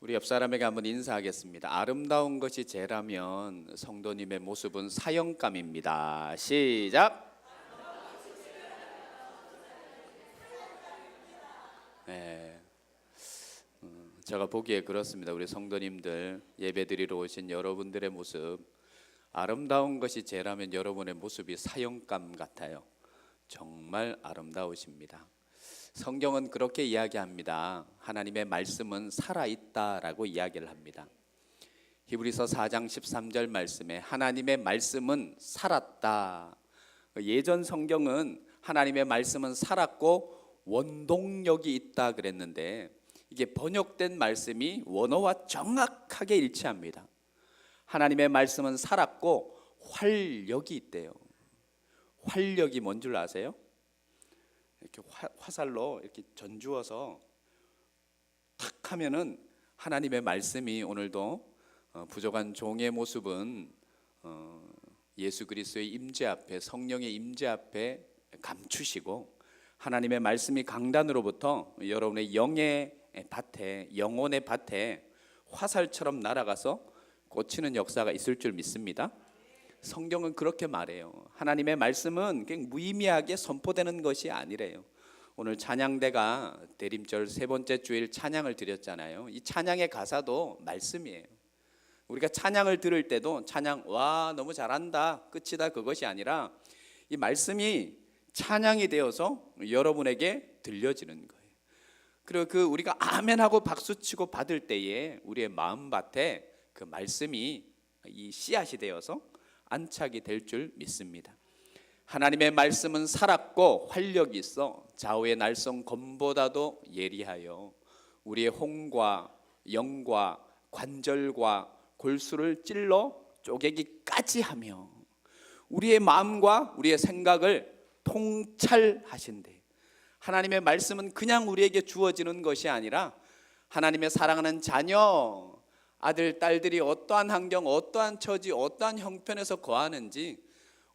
우리 옆 사람에게 한번 인사하겠습니다. 아름다운 것이 죄라면 성도님의 모습은 사형감입니다. 시작. 네, 제가 보기에 그렇습니다. 우리 성도님들 예배드리러 오신 여러분들의 모습, 아름다운 것이 죄라면 여러분의 모습이 사형감 같아요. 정말 아름다우십니다. 성경은 그렇게 이야기합니다. 하나님의 말씀은 살아있다라고 이야기를 합니다. 히브리서 4장 13절 말씀에 하나님의 말씀은 살았다. 예전 성경은 하나님의 말씀은 살았고 원동력이 있다 그랬는데, 이게 번역된 말씀이 원어와 정확하게 일치합니다. 하나님의 말씀은 살았고 활력이 있대요. 활력이 뭔 줄 아세요? 이렇게 화살로 이렇게 전주어서 탁 하면은 하나님의 말씀이 오늘도 부족한 종의 모습은 예수 그리스도의 임재 앞에, 성령의 임재 앞에 감추시고, 하나님의 말씀이 강단으로부터 여러분의 영의 밭에, 영혼의 밭에 화살처럼 날아가서 꽂히는 역사가 있을 줄 믿습니다. 성경은 그렇게 말해요. 하나님의 말씀은 그냥 무의미하게 선포되는 것이 아니래요. 오늘 찬양대가 대림절 세 번째 주일 찬양을 드렸잖아요. 이 찬양의 가사도 말씀이에요. 우리가 찬양을 들을 때도 찬양 와 너무 잘한다 끝이다 그것이 아니라 이 말씀이 찬양이 되어서 여러분에게 들려지는 거예요. 그리고 우리가 아멘하고 박수치고 받을 때에 우리의 마음밭에 그 말씀이 이 씨앗이 되어서 안착이 될 줄 믿습니다. 하나님의 말씀은 살았고 활력이 있어 좌우의 날성 검보다도 예리하여 우리의 혼과 영과 관절과 골수를 찔러 쪼개기까지 하며 우리의 마음과 우리의 생각을 통찰하신대. 하나님의 말씀은 그냥 우리에게 주어지는 것이 아니라 하나님의 사랑하는 자녀, 아들, 딸들이 어떠한 환경, 어떠한 처지, 어떠한 형편에서 거하는지,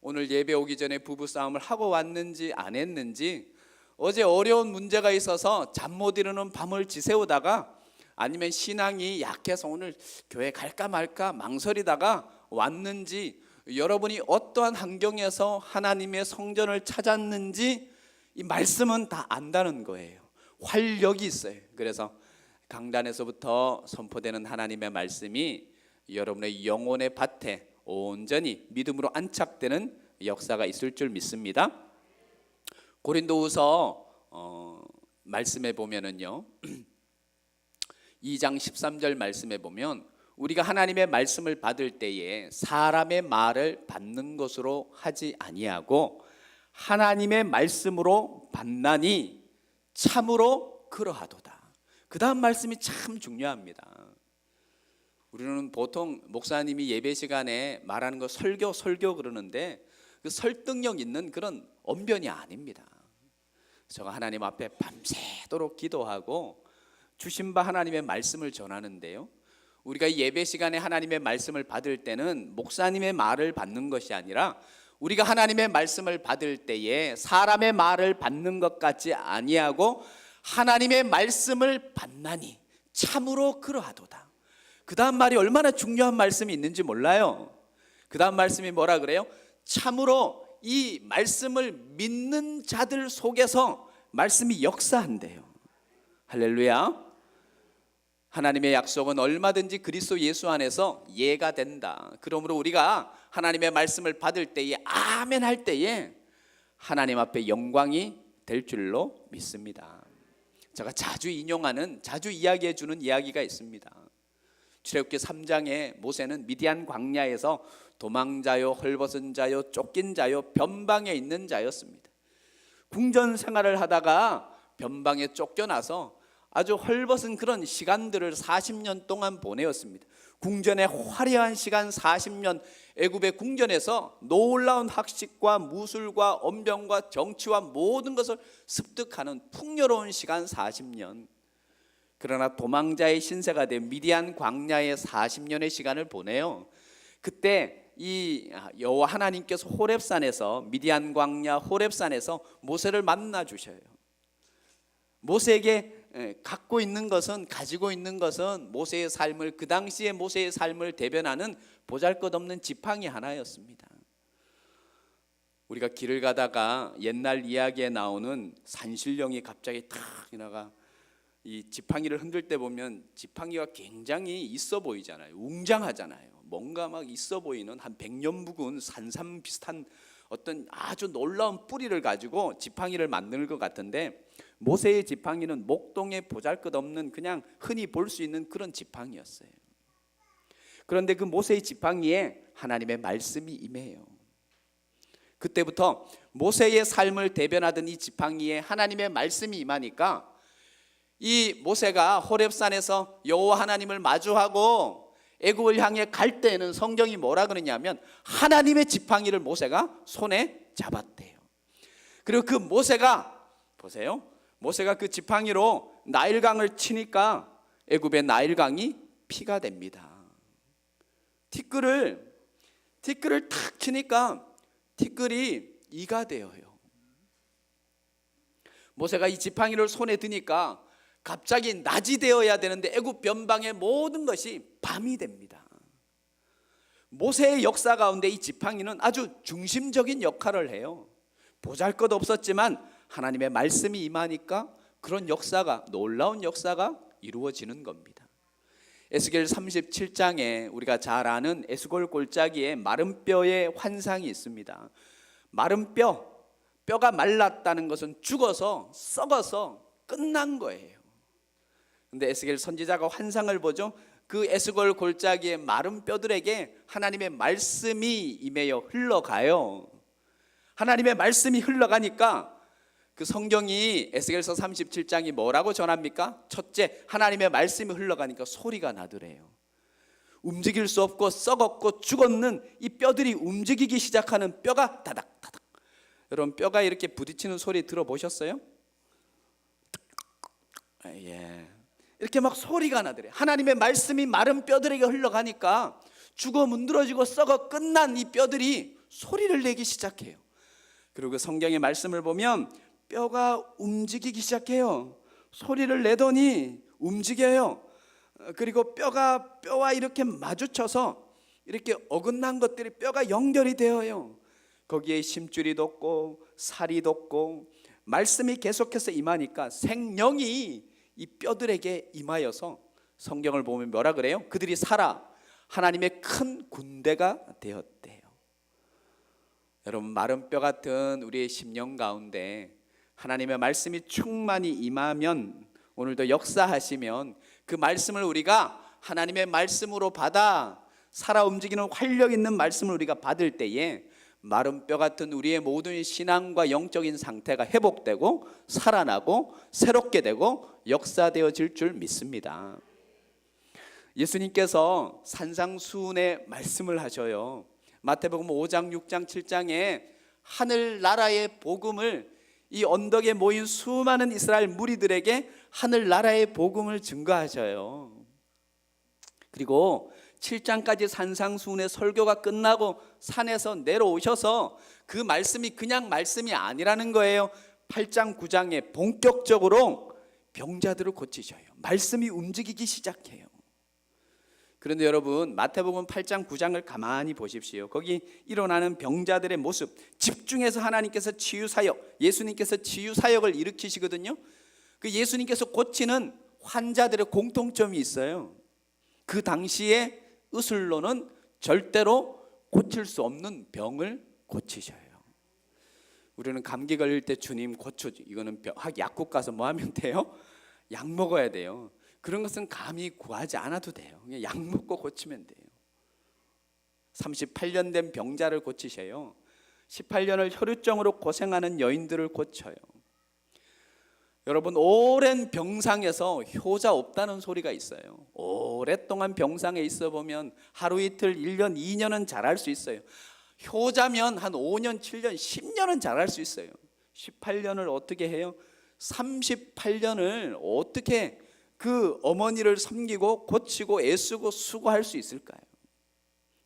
오늘 예배 오기 전에 부부싸움을 하고 왔는지 안 했는지, 어제 어려운 문제가 있어서 잠 못 이루는 밤을 지새우다가, 아니면 신앙이 약해서 오늘 교회 갈까 말까 망설이다가 왔는지, 여러분이 어떠한 환경에서 하나님의 성전을 찾았는지 이 말씀은 다 안다는 거예요. 활력이 있어요. 그래서 강단에서부터 선포되는 하나님의 말씀이 여러분의 영혼의 밭에 온전히 믿음으로 안착되는 역사가 있을 줄 믿습니다. 고린도후서 말씀에 보면은요 2장 13절 말씀에 보면 우리가 하나님의 말씀을 받을 때에 사람의 말을 받는 것으로 하지 아니하고 하나님의 말씀으로 받나니 참으로 그러하도다. 그 다음 말씀이 참 중요합니다. 우리는 보통 목사님이 예배 시간에 말하는 거 설교 그러는데 그 설득력 있는 그런 언변이 아닙니다. 제가 하나님 앞에 밤새도록 기도하고 주신 바 하나님의 말씀을 전하는데요, 우리가 예배 시간에 하나님의 말씀을 받을 때는 목사님의 말을 받는 것이 아니라 우리가 하나님의 말씀을 받을 때에 사람의 말을 받는 것 같지 아니하고 하나님의 말씀을 받나니 참으로 그러하도다. 그 다음 말이 얼마나 중요한 말씀이 있는지 몰라요. 그 다음 말씀이 뭐라 그래요? 참으로 이 말씀을 믿는 자들 속에서 말씀이 역사한대요. 할렐루야. 하나님의 약속은 얼마든지 그리스도 예수 안에서 예가 된다. 그러므로 우리가 하나님의 말씀을 받을 때에 아멘 할 때에 하나님 앞에 영광이 될 줄로 믿습니다. 제가 자주 인용하는, 자주 이야기해 주는 이야기가 있습니다. 출애굽기 3장에 모세는 미디안 광야에서 도망자요, 헐벗은 자요, 쫓긴 자요, 변방에 있는 자였습니다. 궁전 생활을 하다가 변방에 쫓겨나서 아주 헐벗은 그런 시간들을 40년 동안 보내었습니다. 궁전의 화려한 시간 40년, 애굽의 궁전에서 놀라운 학식과 무술과 언변과 정치와 모든 것을 습득하는 풍요로운 시간 40년. 그러나 도망자의 신세가 된 미디안 광야의 40년의 시간을 보내요. 그때 이 여호와 하나님께서 호렙산에서, 미디안 광야 호렙산에서 모세를 만나 주셔요. 모세에게 갖고 있는 것은, 가지고 있는 것은 모세의 삶을, 그 당시의 모세의 삶을 대변하는 보잘것없는 지팡이 하나였습니다. 우리가 길을 가다가 옛날 이야기에 나오는 산신령이 갑자기 탁 지나가 이 지팡이를 흔들 때 보면 지팡이가 굉장히 있어 보이잖아요. 웅장하잖아요. 뭔가 막 있어 보이는 한 100년 묵은 산삼 비슷한 어떤 아주 놀라운 뿌리를 가지고 지팡이를 만드는 것 같은데, 모세의 지팡이는 목동에 보잘것없는 그냥 흔히 볼 수 있는 그런 지팡이였어요. 그런데 그 모세의 지팡이에 하나님의 말씀이 임해요. 그때부터 모세의 삶을 대변하던 이 지팡이에 하나님의 말씀이 임하니까 이 모세가 호렙산에서 여호와 하나님을 마주하고 애굽을 향해 갈 때에는 성경이 뭐라 그러냐면 하나님의 지팡이를 모세가 손에 잡았대요. 그리고 그 모세가, 보세요, 모세가 그 지팡이로 나일강을 치니까 애굽의 나일강이 피가 됩니다. 티끌을 탁 치니까 티끌이 이가 되어요. 모세가 이 지팡이를 손에 드니까 갑자기 낮이 되어야 되는데 애굽 변방의 모든 것이 밤이 됩니다. 모세의 역사 가운데 이 지팡이는 아주 중심적인 역할을 해요. 보잘것없었지만 하나님의 말씀이 임하니까 그런 역사가, 놀라운 역사가 이루어지는 겁니다. 에스겔 37장에 우리가 잘 아는 에스골 골짜기에 마른 뼈의 환상이 있습니다. 마른 뼈가 말랐다는 것은 죽어서 썩어서 끝난 거예요. 근데 에스겔 선지자가 환상을 보죠. 그 에스골 골짜기의 마른 뼈들에게 하나님의 말씀이 임하여 흘러가요. 하나님의 말씀이 흘러가니까 그 성경이 에스겔서 37장이 뭐라고 전합니까? 첫째, 하나님의 말씀이 흘러가니까 소리가 나더래요. 움직일 수 없고 썩었고 죽었는 이 뼈들이 움직이기 시작하는, 뼈가 다닥다닥. 여러분, 뼈가 이렇게 부딪히는 소리 들어보셨어요? 예. 이렇게 막 소리가 나더래요. 하나님의 말씀이 마른 뼈들에게 흘러가니까 죽어 문드러지고 썩어 끝난 이 뼈들이 소리를 내기 시작해요. 그리고 그 성경의 말씀을 보면 뼈가 움직이기 시작해요. 소리를 내더니 움직여요. 그리고 뼈와 이렇게 마주쳐서 이렇게 어긋난 것들이 뼈가 연결이 되어요. 거기에 심줄이 돋고 살이 돋고 말씀이 계속해서 임하니까 생명이 이 뼈들에게 임하여서 성경을 보면 뭐라 그래요? 그들이 살아 하나님의 큰 군대가 되었대요. 여러분, 마른 뼈 같은 우리의 심령 가운데 하나님의 말씀이 충만히 임하면, 오늘도 역사하시면 그 말씀을 우리가 하나님의 말씀으로 받아 살아 움직이는 활력 있는 말씀을 우리가 받을 때에 마른 뼈 같은 우리의 모든 신앙과 영적인 상태가 회복되고 살아나고 새롭게 되고 역사되어질 줄 믿습니다. 예수님께서 산상수훈의 말씀을 하셔요. 마태복음 5장, 6장, 7장에 하늘나라의 복음을, 이 언덕에 모인 수많은 이스라엘 무리들에게 하늘나라의 복음을 증거하셔요. 그리고 7장까지 산상수훈의 설교가 끝나고 산에서 내려오셔서 그 말씀이 그냥 말씀이 아니라는 거예요. 8장, 9장에 본격적으로 병자들을 고치셔요. 말씀이 움직이기 시작해요. 그런데 여러분, 마태복음 8장, 9장을 가만히 보십시오. 거기 일어나는 병자들의 모습, 집중해서 하나님께서 치유사역, 예수님께서 치유사역을 일으키시거든요. 그 예수님께서 고치는 환자들의 공통점이 있어요. 그 당시에 의술로는 절대로 고칠 수 없는 병을 고치셔요. 우리는 감기 걸릴 때 주님 고쳐줘, 이거는 약국 가서 뭐 하면 돼요? 약 먹어야 돼요. 그런 것은 감히 구하지 않아도 돼요. 그냥 약 먹고 고치면 돼요. 38년 된 병자를 고치셔요. 18년을 혈루증으로 고생하는 여인들을 고쳐요. 여러분, 오랜 병상에서 효자 없다는 소리가 있어요. 오랫동안 병상에 있어 보면 하루 이틀, 1년, 2년은 잘할 수 있어요. 효자면 한 5년, 7년, 10년은 잘할 수 있어요. 18년을 어떻게 해요? 38년을 어떻게 그 어머니를 섬기고 고치고 애쓰고 수고할 수 있을까요?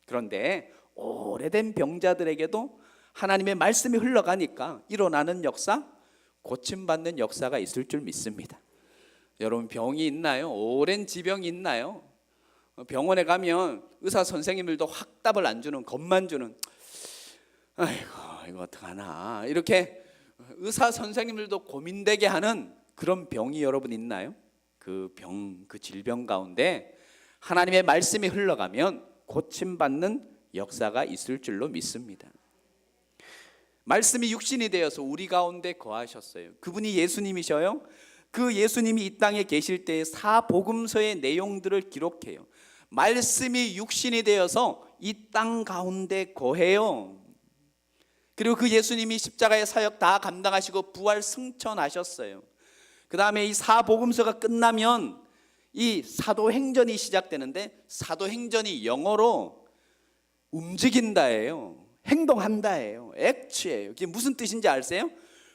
그런데 오래된 병자들에게도 하나님의 말씀이 흘러가니까 일어나는 역사, 고침받는 역사가 있을 줄 믿습니다. 여러분 병이 있나요? 오랜 지병이 있나요? 병원에 가면 의사 선생님들도 확 답을 안 주는, 겁만 주는, 아이고 이거 어떡하나, 이렇게 의사 선생님들도 고민되게 하는 그런 병이 여러분 있나요? 그 병, 그 질병 가운데 하나님의 말씀이 흘러가면 고침받는 역사가 있을 줄로 믿습니다. 말씀이 육신이 되어서 우리 가운데 거하셨어요. 그분이 예수님이셔요. 그 예수님이 이 땅에 계실 때의 사복음서의 내용들을 기록해요. 말씀이 육신이 되어서 이 땅 가운데 거해요. 그리고 그 예수님이 십자가의 사역 다 감당하시고 부활 승천하셨어요. 그 다음에 이 사복음서가 끝나면 이 사도행전이 시작되는데, 사도행전이 영어로 움직인다예요. 행동한다예요. 액츠예요. 이게 무슨 뜻인지 아세요?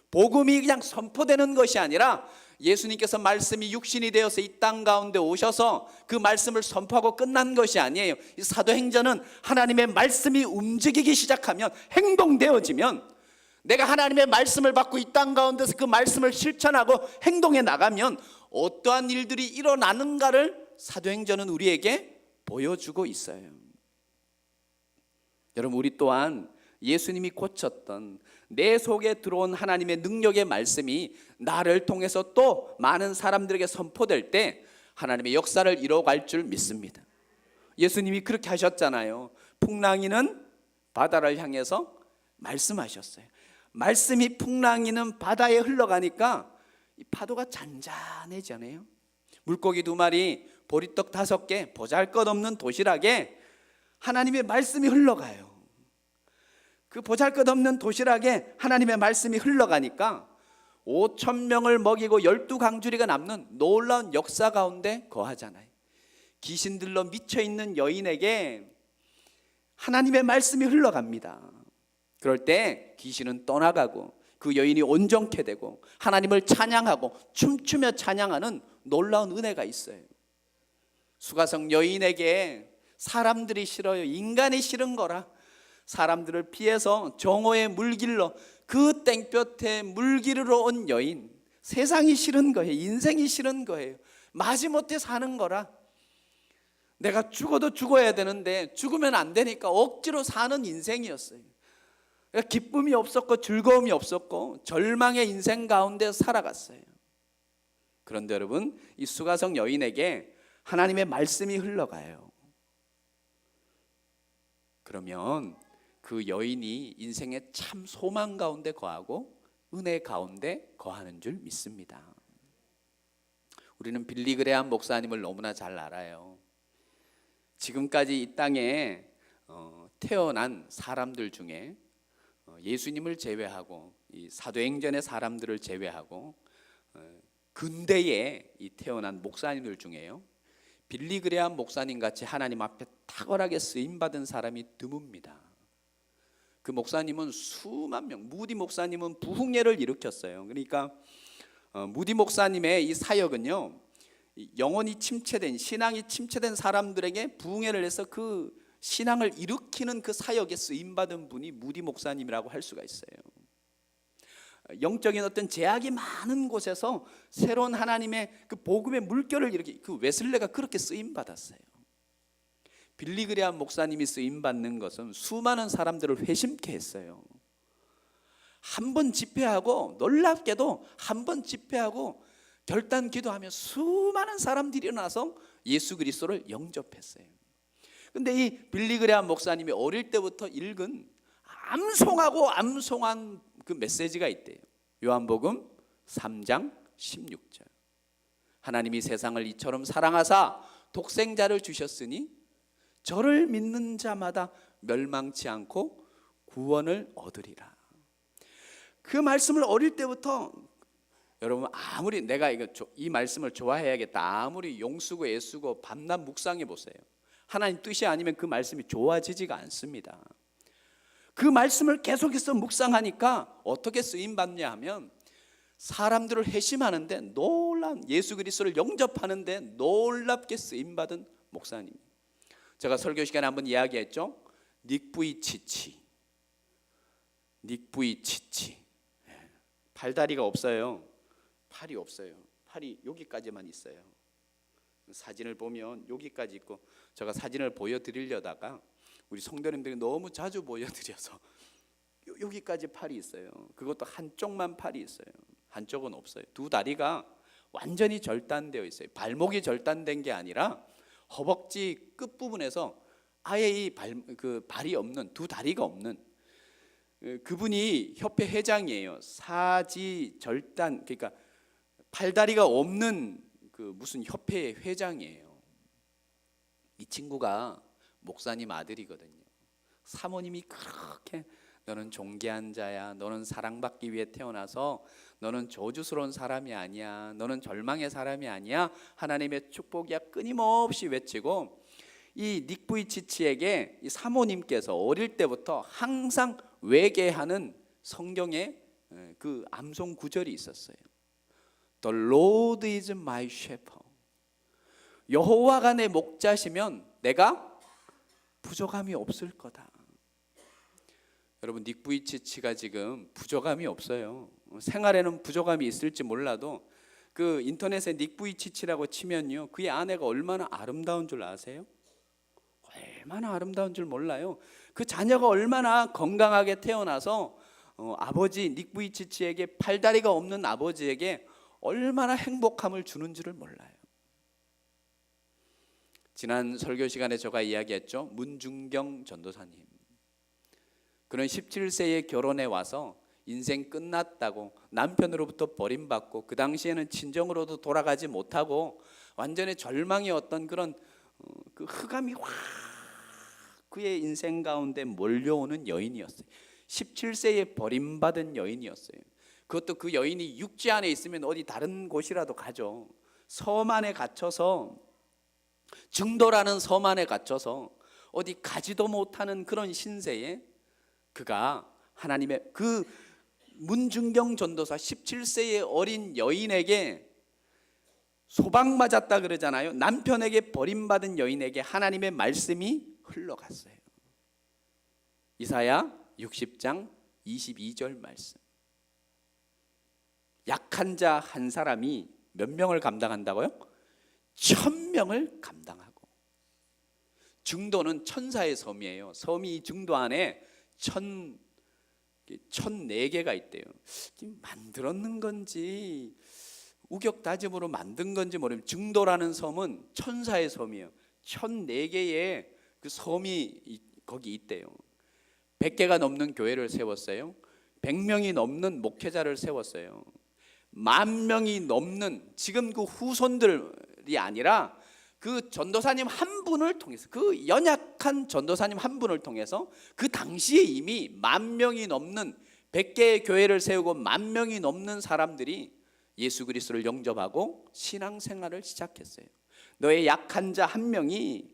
복음이 그냥 선포되는 것이 아니라 예수님께서 말씀이 육신이 되어서 이 땅 가운데 오셔서 그 말씀을 선포하고 끝난 것이 아니에요. 이 사도행전은 하나님의 말씀이 움직이기 시작하면, 행동되어지면, 내가 하나님의 말씀을 받고 이 땅 가운데서 그 말씀을 실천하고 행동해 나가면 어떠한 일들이 일어나는가를 사도행전은 우리에게 보여주고 있어요. 여러분, 우리 또한 예수님이 고쳤던 내 속에 들어온 하나님의 능력의 말씀이 나를 통해서 또 많은 사람들에게 선포될 때 하나님의 역사를 이뤄갈 줄 믿습니다. 예수님이 그렇게 하셨잖아요. 풍랑이는 바다를 향해서 말씀하셨어요. 말씀이 풍랑이는 바다에 흘러가니까 이 파도가 잔잔해지잖아요. 물고기 2마리, 보리떡 5개, 보잘것없는 도시락에 하나님의 말씀이 흘러가요. 그 보잘것없는 도시락에 하나님의 말씀이 흘러가니까 5,000명을 먹이고 12강주리가 남는 놀라운 역사 가운데 거하잖아요. 귀신들로 미쳐있는 여인에게 하나님의 말씀이 흘러갑니다. 그럴 때 귀신은 떠나가고 그 여인이 온전케 되고 하나님을 찬양하고 춤추며 찬양하는 놀라운 은혜가 있어요. 수가성 여인에게 사람들이 싫어요. 인간이 싫은 거라. 사람들을 피해서 정오의 물길로, 그 땡볕에 물길으로 온 여인, 세상이 싫은 거예요. 인생이 싫은 거예요. 마지못해 사는 거라. 내가 죽어도 죽어야 되는데 죽으면 안 되니까 억지로 사는 인생이었어요. 그러니까 기쁨이 없었고 즐거움이 없었고 절망의 인생 가운데 살아갔어요. 그런데 여러분, 이 수가성 여인에게 하나님의 말씀이 흘러가요. 그러면 그 여인이 인생의 참 소망 가운데 거하고 은혜 가운데 거하는 줄 믿습니다. 우리는 빌리 그레함 목사님을 너무나 잘 알아요. 지금까지 이 땅에 태어난 사람들 중에 예수님을 제외하고 이 사도행전의 사람들을 제외하고 근대에 이 태어난 목사님들 중에요, 빌리 그레함 목사님 같이 하나님 앞에 탁월하게 쓰임받은 사람이 드뭅니다. 그 목사님은 수만 명, 무디 목사님은 부흥회를 일으켰어요. 그러니까 무디 목사님의 이 사역은요, 영혼이 침체된, 신앙이 침체된 사람들에게 부흥회를 해서 그 신앙을 일으키는 그 사역에 쓰임받은 분이 무디 목사님이라고 할 수가 있어요. 영적인 어떤 제약이 많은 곳에서 새로운 하나님의 그 복음의 물결을 일으키, 그 웨슬레가 그렇게 쓰임받았어요. 빌리 그레함 목사님이 쓰임받는 것은 수많은 사람들을 회심케 했어요. 한 번 집회하고, 놀랍게도 한 번 집회하고 결단 기도하며 수많은 사람들이 일어나서 예수 그리스도를 영접했어요. 근데 이 빌리 그레함 목사님이 어릴 때부터 읽은 암송한 그 메시지가 있대요. 요한복음 3장 16절. 하나님이 세상을 이처럼 사랑하사 독생자를 주셨으니 저를 믿는 자마다 멸망치 않고 구원을 얻으리라. 그 말씀을 어릴 때부터, 여러분 아무리 내가 이 말씀을 좋아해야겠다, 아무리 용쓰고 애쓰고 밤낮 묵상해 보세요. 하나님 뜻이 아니면 그 말씀이 좋아지지가 않습니다. 그 말씀을 계속해서 묵상하니까 어떻게 쓰임받냐 하면, 사람들을 회심하는데 놀라운, 예수 그리스도를 영접하는데 놀랍게 쓰임받은 목사님. 제가 설교 시간에 한번 이야기했죠. 닉부이치치. 팔다리가 없어요. 팔이 없어요. 팔이 여기까지만 있어요. 사진을 보면 여기까지 있고, 제가 사진을 보여드리려다가 우리 성도님들이 너무 자주 보여드려서 여기까지 팔이 있어요. 그것도 한쪽만 팔이 있어요. 한쪽은 없어요. 두 다리가 완전히 절단되어 있어요. 발목이 절단된 게 아니라 허벅지 끝부분에서 아예 이 발이 없는, 두 다리가 없는, 그분이 협회 회장이에요. 사지 절단, 그러니까 팔다리가 없는 그 무슨 협회의 회장이에요. 이 친구가 목사님 아들이거든요. 사모님이 그렇게 너는 존귀한 자야, 너는 사랑받기 위해 태어나서 너는 저주스러운 사람이 아니야, 너는 절망의 사람이 아니야, 하나님의 축복이야 끊임없이 외치고, 이 닉 부이치치에게 이 사모님께서 어릴 때부터 항상 외계하는 성경의 그 암송 구절이 있었어요. The Lord is my shepherd. 여호와가 내 목자시면 내가 부족함이 없을 거다. 여러분, 닉 부이치치가 지금 부족함이 없어요. 생활에는 부족함이 있을지 몰라도 그 인터넷에 닉 부이치치라고 치면요, 그의 아내가 얼마나 아름다운 줄 아세요? 얼마나 아름다운 줄 몰라요. 그 자녀가 얼마나 건강하게 태어나서 아버지 닉 부이치치에게, 팔다리가 없는 아버지에게 얼마나 행복함을 주는 줄을 몰라요. 지난 설교 시간에 제가 이야기했죠. 문중경 전도사님. 그는 17세에 결혼해 와서 인생 끝났다고, 남편으로부터 버림받고, 그 당시에는 친정으로도 돌아가지 못하고 완전히 절망의 어떤 그런 그 흑암이 확 그의 인생 가운데 몰려오는 여인이었어요. 17세에 버림받은 여인이었어요. 그것도 그 여인이 육지 안에 있으면 어디 다른 곳이라도 가죠. 섬 안에 갇혀서, 증도라는 섬 안에 갇혀서 어디 가지도 못하는 그런 신세에 그가 하나님의 그 문중경 전도사 17세의 어린 여인에게 소방맞았다 그러잖아요. 남편에게 버림받은 여인에게 하나님의 말씀이 흘러갔어요. 이사야 60장 22절 말씀. 약한 자 한 사람이 몇 명을 감당한다고요? 1000명을 감당하고. 증도는 천사의 섬이에요. 섬이 증도 안에 1004개가 있대요. 만들었는 건지 우격다짐으로 만든 건지 모르면, 증도라는 섬은 천사의 섬이에요. 1004개의 그 섬이 거기 있대요. 100개가 넘는 교회를 세웠어요. 100명이 넘는 목회자를 세웠어요. 10,000명이 넘는, 지금 그 후손들이 아니라 그 전도사님 한 분을 통해서, 그 연약한 전도사님 한 분을 통해서 그 당시에 이미 10,000명이 넘는, 100개의 교회를 세우고 10,000명이 넘는 사람들이 예수 그리스도를 영접하고 신앙생활을 시작했어요. 너의 약한 자 한 명이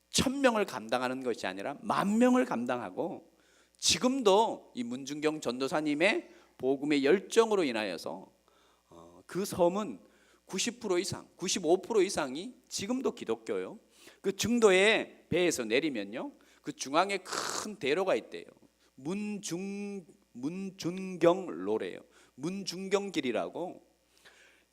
1000명을 감당하는 것이 아니라 10,000명을 감당하고, 지금도 이 문중경 전도사님의 복음의 열정으로 인하여서 그 섬은 90% 이상, 95% 이상이 지금도 기독교요. 그 증도의 배에서 내리면요, 그 중앙에 큰 대로가 있대요. 문중경로래요. 문중경길이라고.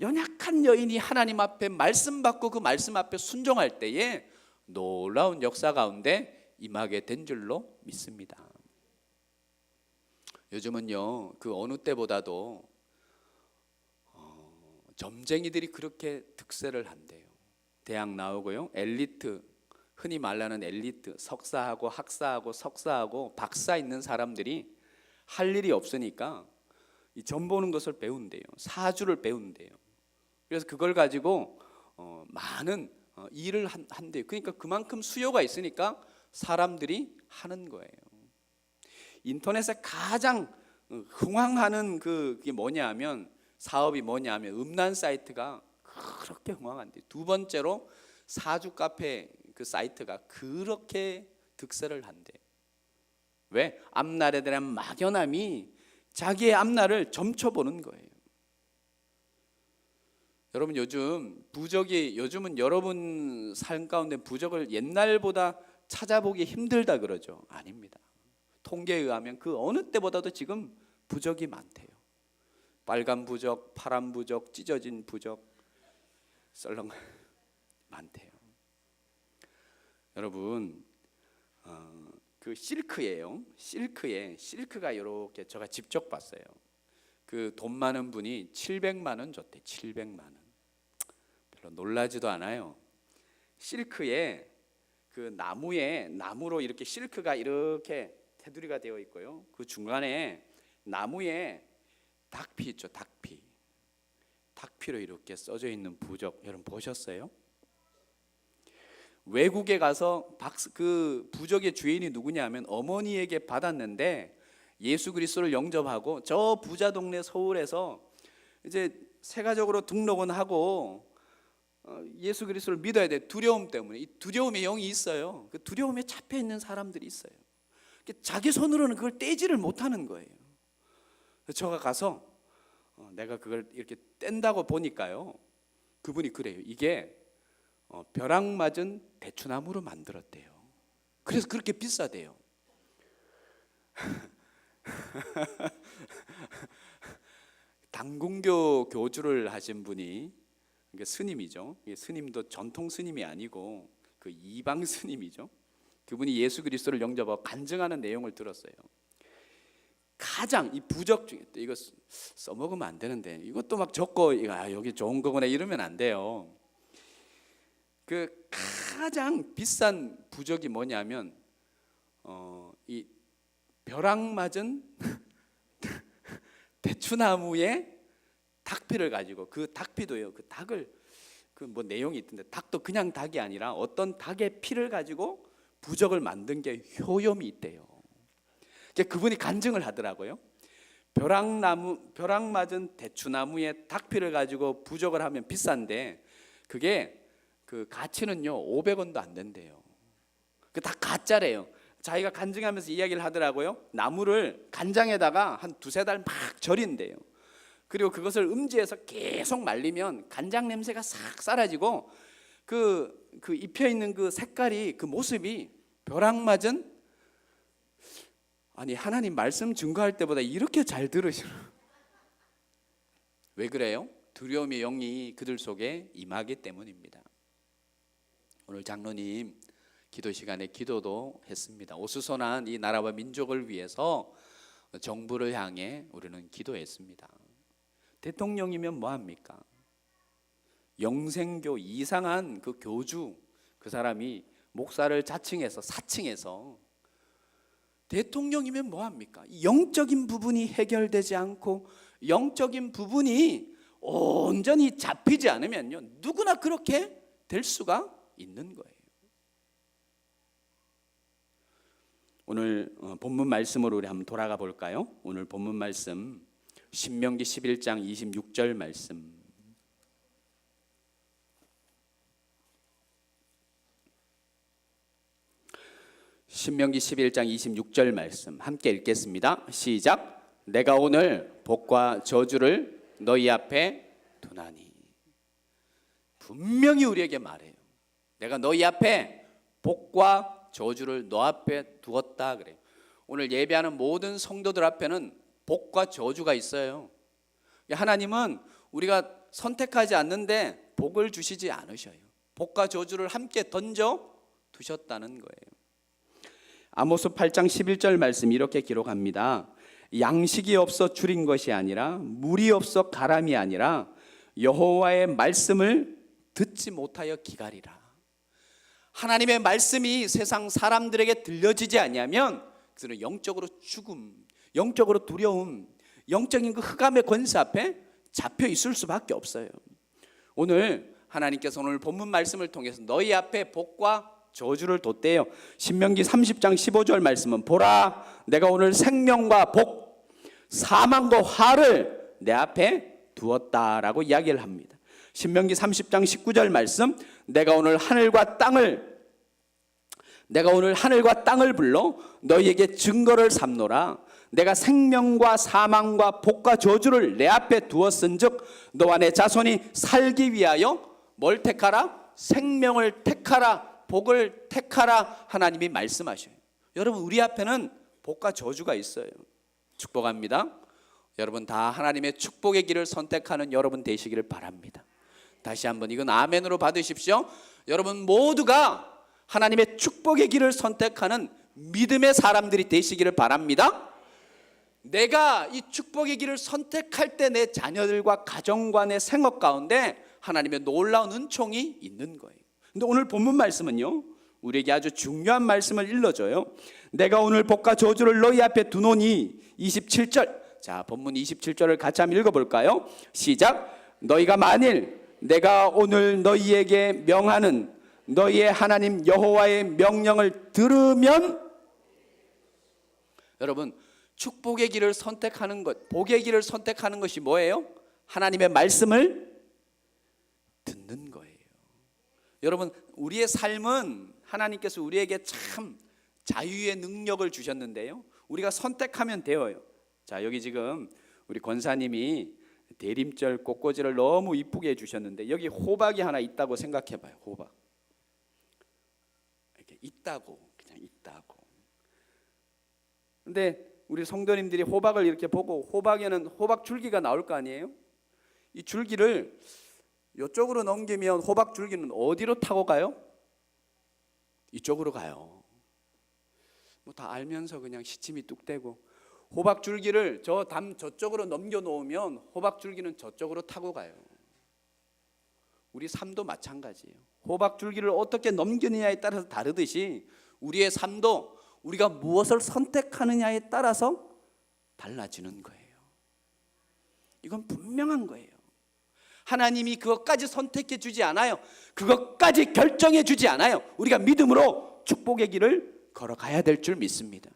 연약한 여인이 하나님 앞에 말씀 받고 그 말씀 앞에 순종할 때에 놀라운 역사 가운데 임하게 된 줄로 믿습니다. 요즘은요, 그 어느 때보다도 점쟁이들이 그렇게 득세를 한대요. 대학 나오고요, 엘리트, 흔히 말하는 엘리트, 석사하고 학사하고 석사하고 박사 있는 사람들이 할 일이 없으니까 이 점 보는 것을 배운대요. 사주를 배운대요. 그래서 그걸 가지고 많은 일을 한대요. 그러니까 그만큼 수요가 있으니까 사람들이 하는 거예요. 인터넷에 가장 흥황하는 그게 뭐냐 하면, 사업이 뭐냐 하면 음란 사이트가 그렇게 흥황한데, 두 번째로 사주 카페 그 사이트가 그렇게 득세를 한대. 왜? 앞날에 대한 막연함이 자기의 앞날을 점쳐보는 거예요. 여러분, 요즘은 여러분 삶 가운데 부적을 옛날보다 찾아보기 힘들다 그러죠. 아닙니다. 통계에 의하면 그 어느 때보다도 지금 부적이 많대요. 빨간 부적, 파란 부적, 찢어진 부적, 썰렁 많대요. 여러분, 그 실크예요. 실크가 이렇게 제가 직접 봤어요. 그 돈 많은 분이 700만 원 줬대. 700만 원. 별로 놀라지도 않아요. 실크에 그 나무로 이렇게 실크가 이렇게 테두리가 되어 있고요. 그 중간에 나무에 닭피 있죠. 닭피로 이렇게 써져 있는 부적, 여러분 보셨어요? 외국에 가서 그 부적의 주인이 누구냐면 어머니에게 받았는데 예수 그리스도를 영접하고 저 부자 동네 서울에서 이제 세가적으로 등록은 하고 예수 그리스도를 믿어야 돼. 두려움 때문에. 이 두려움의 영이 있어요. 그 두려움에 잡혀 있는 사람들이 있어요. 자기 손으로는 그걸 떼지를 못하는 거예요. 저가 가서 내가 그걸 이렇게 뗀다고 보니까요, 그분이 그래요. 이게 벼락 맞은 대추나무로 만들었대요. 그래서 그렇게 비싸대요. 당군교 교주를 하신 분이, 그러니까 스님이죠. 스님도 전통 스님이 아니고 그 이방 스님이죠. 그분이 예수 그리스도를 영접하고 간증하는 내용을 들었어요. 가장 이 부적 중에, 이거 써먹으면 안 되는데 이것도 막 적고 여기 좋은 거구나 이러면 안 돼요. 그 가장 비싼 부적이 뭐냐면 이 벼락 맞은 대추나무에 닭피를 가지고, 그 닭피도요, 그 닭을 그 뭐 내용이 있던데, 닭도 그냥 닭이 아니라 어떤 닭의 피를 가지고 부적을 만든 게 효염이 있대요. 그분이 간증을 하더라고요. 벼락 맞은 대추나무에 닭피를 가지고 부적을 하면 비싼데 그게 그 가치는요 500원도 안 된대요. 그 다 가짜래요. 자기가 간증하면서 이야기를 하더라고요. 나무를 간장에다가 한 두세 달 막 절인대요. 그리고 그것을 음지에서 계속 말리면 간장 냄새가 싹 사라지고 그 입혀 있는 그 색깔이, 그 모습이 벼락 맞은, 아니 하나님 말씀 증거할 때보다 이렇게 잘 들으시나? 왜 그래요? 두려움의 영이 그들 속에 임하기 때문입니다. 오늘 장로님 기도 시간에 기도도 했습니다. 오수선한 이 나라와 민족을 위해서 정부를 향해 우리는 기도했습니다. 대통령이면 뭐합니까? 영생교 이상한 그 교주, 그 사람이 목사를 자칭해서 사칭해서 대통령이면 뭐합니까? 영적인 부분이 해결되지 않고 영적인 부분이 온전히 잡히지 않으면요, 누구나 그렇게 될 수가 있는 거예요. 오늘 본문 말씀으로 우리 한번 돌아가 볼까요? 오늘 본문 말씀 신명기 11장 26절 말씀. 신명기 11장 26절 말씀 함께 읽겠습니다. 시작. 내가 오늘 복과 저주를 너희 앞에 두나니. 분명히 우리에게 말해요. 내가 너희 앞에 복과 저주를 너 앞에 두었다 그래요. 오늘 예배하는 모든 성도들 앞에는 복과 저주가 있어요. 하나님은 우리가 선택하지 않는데 복을 주시지 않으셔요. 복과 저주를 함께 던져 두셨다는 거예요. 아모스 8장 11절 말씀 이렇게 기록합니다. 양식이 없어 줄인 것이 아니라 물이 없어 가람이 아니라 여호와의 말씀을 듣지 못하여 기갈이라. 하나님의 말씀이 세상 사람들에게 들려지지 않냐면 그들은 영적으로 죽음, 영적으로 두려움, 영적인 그 흑암의 권세 앞에 잡혀 있을 수밖에 없어요. 오늘 하나님께서 오늘 본문 말씀을 통해서 너희 앞에 복과 저주를 뒀대요. 신명기 30장 15절 말씀은 보라, 내가 오늘 생명과 복, 사망과 화를 내 앞에 두었다라고 이야기를 합니다. 신명기 30장 19절 말씀, 내가 오늘 하늘과 땅을 불러 너희에게 증거를 삼노라. 내가 생명과 사망과 복과 저주를 내 앞에 두었은즉 너와 내 자손이 살기 위하여 뭘 택하라? 생명을 택하라, 복을 택하라. 하나님이 말씀하셔요. 여러분, 우리 앞에는 복과 저주가 있어요. 축복합니다. 여러분 다 하나님의 축복의 길을 선택하는 여러분 되시기를 바랍니다. 다시 한번 이건 아멘으로 받으십시오. 여러분 모두가 하나님의 축복의 길을 선택하는 믿음의 사람들이 되시기를 바랍니다. 내가 이 축복의 길을 선택할 때 내 자녀들과 가정과 내 생업 가운데 하나님의 놀라운 은총이 있는 거예요. 근데 오늘 본문 말씀은요, 우리에게 아주 중요한 말씀을 일러줘요. 내가 오늘 복과 저주를 너희 앞에 두노니 27절. 자, 본문 27절을 같이 한번 읽어볼까요? 시작. 너희가 만일 내가 오늘 너희에게 명하는 너희의 하나님 여호와의 명령을 들으면, 여러분 축복의 길을 선택하는 것, 복의 길을 선택하는 것이 뭐예요? 하나님의 말씀을 듣는 거예요. 여러분 우리의 삶은 하나님께서 우리에게 참 자유의 능력을 주셨는데요, 우리가 선택하면 되어요. 자, 여기 지금 우리 권사님이 대림절 꽃꽂이를 너무 이쁘게 해주셨는데 여기 호박이 하나 있다고 생각해봐요. 호박 이렇게 있다고, 그냥 있다고. 근데 우리 성도님들이 호박을 이렇게 보고 호박에는 호박 줄기가 나올 거 아니에요? 이 줄기를 이쪽으로 넘기면 호박 줄기는 어디로 타고 가요? 이쪽으로 가요. 뭐 다 알면서 그냥 시침이 뚝 떼고, 호박 줄기를 저 담 저쪽으로 넘겨 놓으면 호박 줄기는 저쪽으로 타고 가요. 우리 삶도 마찬가지예요. 호박 줄기를 어떻게 넘기느냐에 따라서 다르듯이 우리의 삶도 우리가 무엇을 선택하느냐에 따라서 달라지는 거예요. 이건 분명한 거예요. 하나님이 그것까지 선택해 주지 않아요. 그것까지 결정해 주지 않아요. 우리가 믿음으로 축복의 길을 걸어가야 될 줄 믿습니다.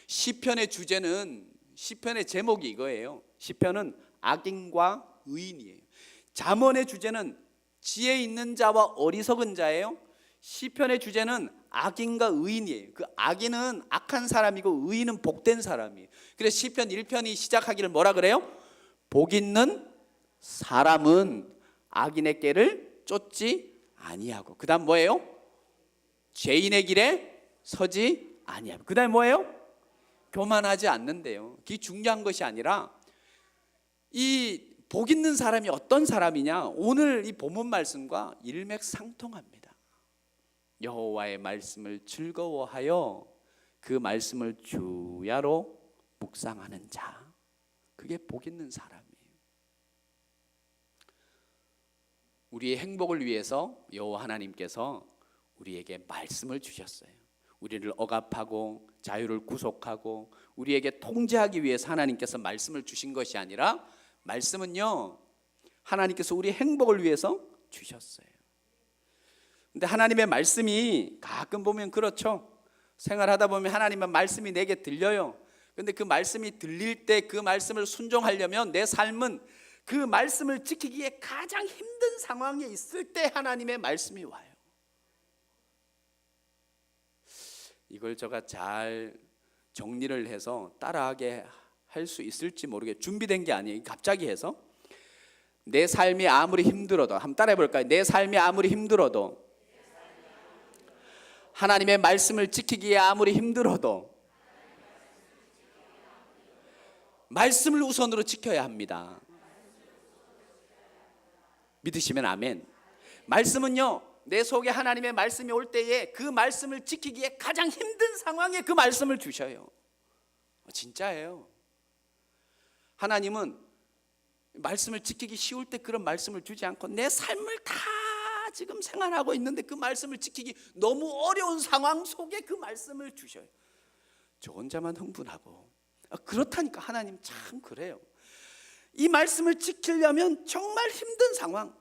시편의 주제는, 시편의 제목이 이거예요. 시편은 악인과 의인이에요. 잠언의 주제는 지혜 있는 자와 어리석은 자예요. 시편의 주제는 악인과 의인이에요. 그 악인은 악한 사람이고 의인은 복된 사람이에요. 그래서 시편 1편이 시작하기를 뭐라 그래요? 복 있는 사람은 악인의 꾀를 쫓지 아니하고, 그 다음 뭐예요? 죄인의 길에 서지 아니하고, 그 다음 뭐예요? 교만하지 않는데요. 그게 중요한 것이 아니라 이 복 있는 사람이 어떤 사람이냐, 오늘 이 본문 말씀과 일맥상통합니다. 여호와의 말씀을 즐거워하여 그 말씀을 주야로 묵상하는 자, 그게 복 있는 사람이에요. 우리의 행복을 위해서 여호와 하나님께서 우리에게 말씀을 주셨어요. 우리를 억압하고 자유를 구속하고 우리에게 통제하기 위해서 하나님께서 말씀을 주신 것이 아니라, 말씀은요 하나님께서 우리의 행복을 위해서 주셨어요. 근데 하나님의 말씀이 가끔 보면 그렇죠. 생활하다 보면 하나님의 말씀이 내게 들려요. 근데 그 말씀이 들릴 때 그 말씀을 순종하려면 내 삶은 그 말씀을 지키기에 가장 힘든 상황에 있을 때 하나님의 말씀이 와요. 이걸 제가 잘 정리를 해서 따라하게 할 수 있을지 모르겠어요. 준비된 게 아니에요. 갑자기 해서 내 삶이 아무리 힘들어도, 한번 따라해 볼까요? 내 삶이 아무리 힘들어도, 하나님의 말씀을 지키기에 아무리 힘들어도 말씀을 우선으로 지켜야 합니다. 믿으시면 아멘. 말씀은요, 내 속에 하나님의 말씀이 올 때에 그 말씀을 지키기에 가장 힘든 상황에 그 말씀을 주셔요. 진짜예요. 하나님은 말씀을 지키기 쉬울 때 그런 말씀을 주지 않고 내 삶을 다 지금 생활하고 있는데 그 말씀을 지키기 너무 어려운 상황 속에 그 말씀을 주셔요. 저 혼자만 흥분하고, 그렇다니까 하나님 참 그래요. 이 말씀을 지키려면 정말 힘든 상황,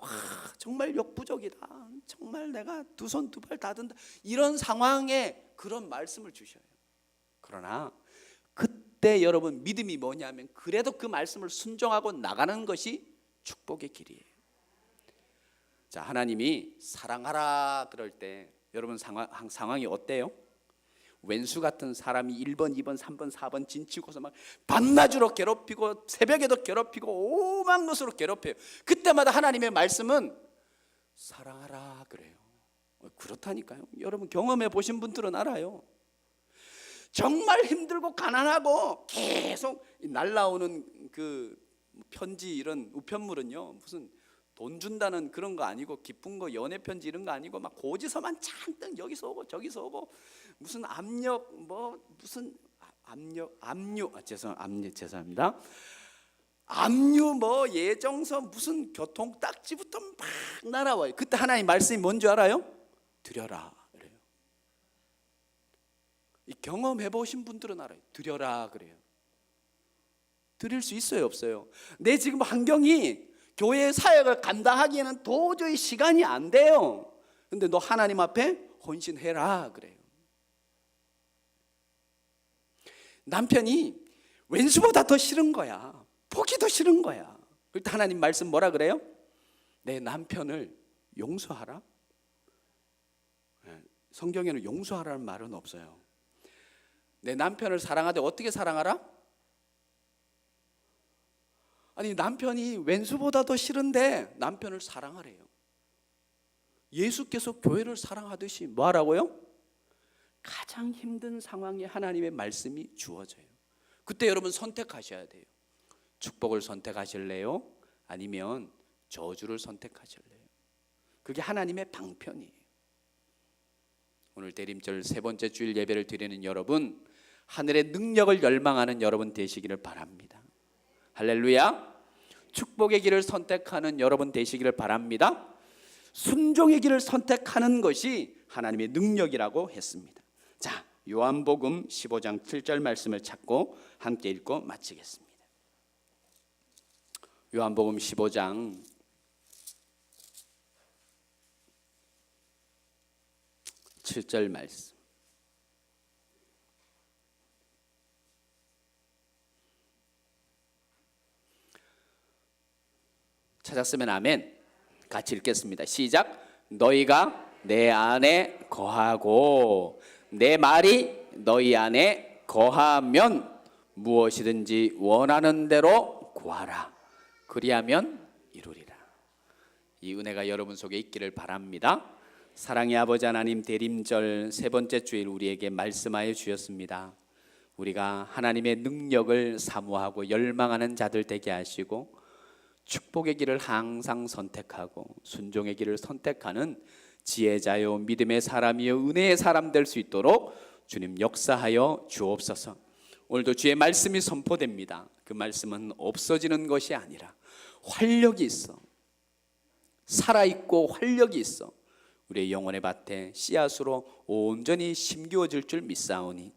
정말 역부족이다, 정말 내가 두 손 두 발 다 든다, 이런 상황에 그런 말씀을 주셔요. 그러나 그때 여러분 믿음이 뭐냐면, 그래도 그 말씀을 순종하고 나가는 것이 축복의 길이에요. 자, 하나님이 사랑하라 그럴 때 여러분 상황이 어때요? 왼수 같은 사람이 1번, 2번, 3번, 4번 진치고서 막 밤낮으로 괴롭히고 새벽에도 괴롭히고 오만 것으로 괴롭혀요. 그때마다 하나님의 말씀은 사랑하라 그래요. 그렇다니까요. 여러분 경험해 보신 분들은 알아요. 정말 힘들고 가난하고 계속 날라오는 그 편지, 이런 우편물은요 무슨 돈 준다는 그런 거 아니고, 기쁜 거 연애 편지 이런 거 아니고, 막 고지서만 잔뜩 여기서 오고 저기서 오고, 무슨 압력 뭐 무슨 압류 죄송합니다. 압류 뭐 예정서 무슨 교통 딱지부터 막 날아와요. 그때 하나님 말씀이 뭔지 알아요? 드려라 그래요. 이 경험해 보신 분들은 알아요. 드려라 그래요. 드릴 수 있어요, 없어요? 내 지금 환경이 교회 사역을 감당하기에는 도저히 시간이 안 돼요. 근데 너 하나님 앞에 헌신해라 그래요. 남편이 왼수보다 더 싫은 거야. 보기 더 싫은 거야. 그때 하나님 말씀 뭐라 그래요? 내 남편을 용서하라. 성경에는 용서하라는 말은 없어요. 내 남편을 사랑하되 어떻게 사랑하라? 아니, 남편이 왼수보다 더 싫은데 남편을 사랑하래요. 예수께서 교회를 사랑하듯이 뭐 하라고요? 가장 힘든 상황에 하나님의 말씀이 주어져요. 그때 여러분 선택하셔야 돼요. 축복을 선택하실래요? 아니면 저주를 선택하실래요? 그게 하나님의 방편이에요. 오늘 대림절 세 번째 주일 예배를 드리는 여러분, 하늘의 능력을 열망하는 여러분 되시기를 바랍니다. 할렐루야. 축복의 길을 선택하는 여러분 되시기를 바랍니다. 순종의 길을 선택하는 것이 하나님의 능력이라고 했습니다. 자, 요한복음 15장 7절 말씀을 찾고 함께 읽고 마치겠습니다. 요한복음 15장 7절 말씀. 찾았으면 아멘. 같이 읽겠습니다. 시작. 너희가 내 안에 거하고 내 말이 너희 안에 거하면 무엇이든지 원하는 대로 구하라. 그리하면 이루리라. 이 은혜가 여러분 속에 있기를 바랍니다. 사랑의 아버지 하나님, 대림절 세 번째 주일 우리에게 말씀하여 주셨습니다. 우리가 하나님의 능력을 사모하고 열망하는 자들 되게 하시고, 축복의 길을 항상 선택하고 순종의 길을 선택하는 지혜자요 믿음의 사람이요 은혜의 사람 될 수 있도록 주님 역사하여 주옵소서. 오늘도 주의 말씀이 선포됩니다. 그 말씀은 없어지는 것이 아니라 활력이 있어, 살아있고 활력이 있어 우리의 영혼의 밭에 씨앗으로 온전히 심기워질 줄 믿사오니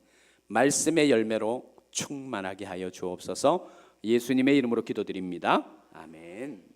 말씀의 열매로 충만하게 하여 주옵소서. 예수님의 이름으로 기도드립니다. 아멘.